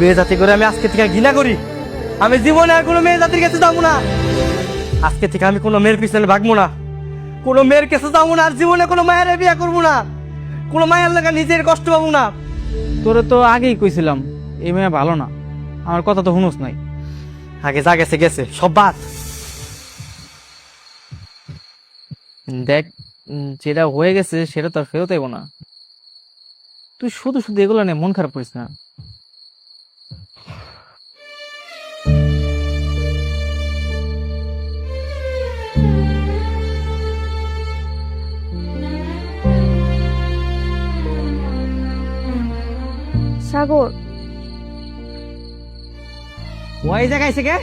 মেয়ে জাতি করে আমি আজকে থেকে ঘৃণা করি। আমি জীবনে আর কোনো মেয়ে জাতির কাছে যাবো না। আজকে থেকে আমি কোনো মেয়ের পিছনে ভাগবো না, কোনো মেয়ের কাছে যাবো না, আর জীবনে কোনো মায়ের বিয়ে করবো না, কোনো মায়ের লাগা নিজের কষ্ট পাবো না। তোরে তো আগেই কইছিলাম এই মেয়ে ভালো না, আমার কথা তো শুনোস নাই। আগে যা গেছে গেছে, সব বাদ। দেখ, যেটা হয়ে গেছে সেটা তো আর ফেরত আইব না। তুই শুধু শুধু এগুলো নিয়ে মন খারাপ করিস না। সাগর, ওই জায়গায় এসে কে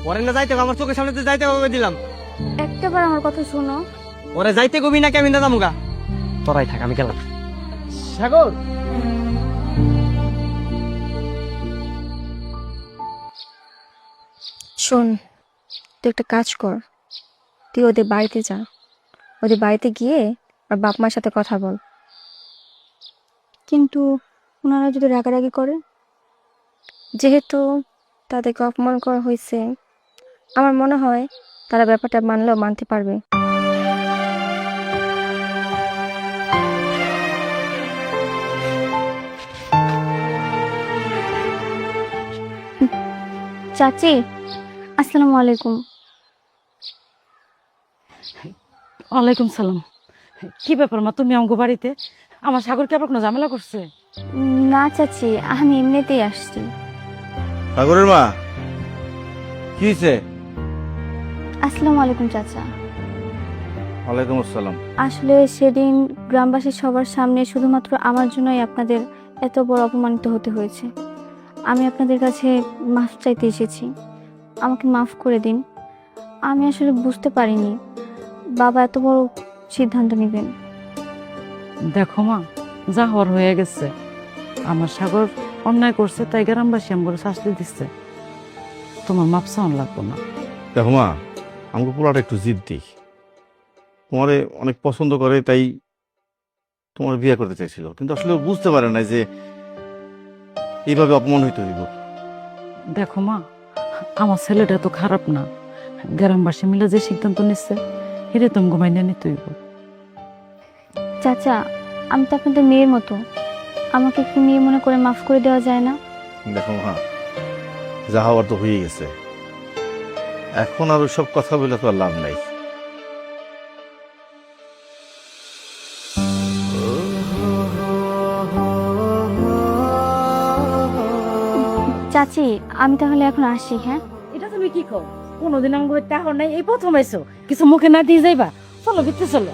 ওরে না যাইতে হবে, আমার চোখের সামনে যাইতে হবে দিলাম। একটাবার আমার কথা শোনো। ওরে যাইতে কবি নাকি আমি না যামুগা? তোরাই থাক, আমি গেলাম। সাগর, শোন, তুই একটা কাজ কর, তুই ওদের বাড়িতে যা, ওদের বাড়িতে গিয়ে আর বাপ মার সাথে কথা বল। কিন্তু ওনারা যদি রাগারাগি করে, যেহেতু তাদেরকে অপমান করা হয়েছে, আমার মনে হয় তারা ব্যাপারটা মানলেও মানতে পারবে। চাচি, আসসালামু আলাইকুম। ওয়ালাইকুম সালাম। কি ব্যাপার মা, তুমি আমাকে বাড়িতে? আমার সাগর কি আবার কোনো ঝামেলা করছে? না চাচি, আমি এমনিতেই আসছি। সাগরের মা, কি হয়েছে? আসসালামু আলাইকুম চাচা। ওয়ালাইকুম আসসালাম। আসলে সেদিন গ্রামবাসী সবার সামনে শুধুমাত্র আমার জন্যই আপনাদের এত বড় অপমানিত হতে হয়েছে। আমি আপনাদের কাছে মাফ চাইতে এসেছি, আমাকে মাফ করে দিন। আমি আসলে বুঝতে পারিনি বাবা এত বড় সিদ্ধান্ত নেবেন। দেখো মা, যা হওয়ার হয়ে গেছে। আমার সাগর অন্যায় করছে, তাই গ্রামবাসী আমার শাস্তি দিচ্ছে। তোমার মাপ চাওয়ান লাগবো না। দেখো মা, আমাকে পোলাটা একটু জিদ্দি, তোমারে অনেক পছন্দ করে, তাই তোমার বিয়ে করতে চাইছিল, কিন্তু আসলে ও বুঝতে পারে না যে এইভাবে অপমান হইতে হইব। দেখো মা, আমার ছেলেটা তো খারাপ না। গ্রামবাসী মিলে যে সিদ্ধান্ত নিচ্ছে হেরে তুমি ঘুমাইনে নিতে হইব। চাচা, আমি তো আপনাদের মেয়ের মতো, আমাকে কি মেয়ে মনে করে মাফ করে দেওয়া যায় না? দেখো মা, যা হওয়ার তো হয়ে গেছে, এখন আর ওইসব কথা বলে তো আর লাভ নাই। চাচি, আমি তাহলে এখন আসি। হ্যাঁ, এটা তুমি কি কও? কোনোদিন আমাকে টাহর নাই, এই প্রথম আইছো, কিছু মুখে না দিয়ে যাইবা? চলো ভিতরে চলো।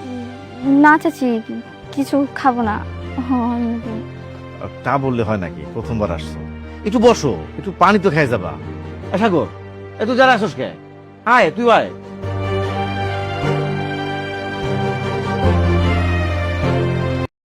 না চাচি, কিছু খাবো না। আর তা বললে হয় নাকি? প্রথমবার আসছো, একটু বসো, একটু পানি তো খাই যাবা। সাগর, এ তুই যারা আসস কে? আয়, তুই আয়।